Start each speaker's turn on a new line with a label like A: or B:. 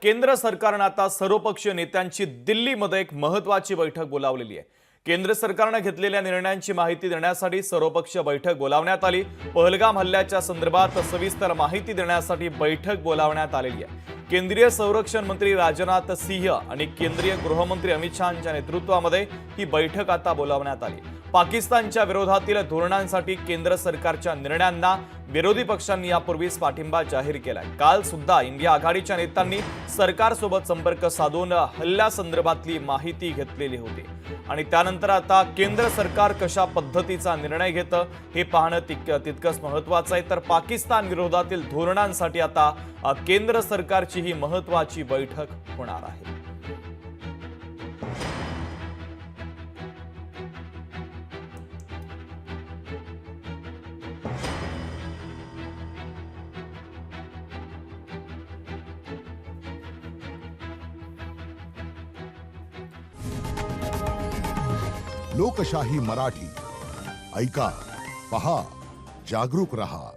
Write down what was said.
A: केंद्र सरकारने आता सर्वपक्षीय नेत्यांची दिल्लीमध्ये एक महत्त्वाची बैठक बोलावलेली आहे। केंद्र सरकारने घेतलेल्या निर्णयांची माहिती देण्यासाठी सर्वपक्षीय बैठक बोलावण्यात आली। पहलगाम हल्ल्याच्या संदर्भात सविस्तर माहिती देण्यासाठी बैठक बोलावण्यात आलेली आहे। केंद्रीय संरक्षण मंत्री राजनाथ सिंह आणि केंद्रीय गृहमंत्री अमित शहा यांच्या नेतृत्वामध्ये ही बैठक आता बोलावण्यात आली। पाकिस्तानच्या विरोधातील धोरणांसाठी केंद्र सरकारच्या निर्णयांना विरोधी पक्षांनी यापूर्वीच पाठिंबा जाहीर केलाय। काल सुद्धा इंडिया आघाडीच्या नेत्यांनी सरकारसोबत संपर्क साधून हल्ल्यासंदर्भातली माहिती घेतलेली होती आणि त्यानंतर आता केंद्र सरकार कशा पद्धतीचा निर्णय घेतं हे पाहणं तितकंच महत्त्वाचं आहे। तर पाकिस्तान विरोधातील धोरणांसाठी आता केंद्र सरकारची ही महत्त्वाची बैठक होणार आहे।
B: लोकशाही मराठी ऐका, पहा, जागरूक रहा।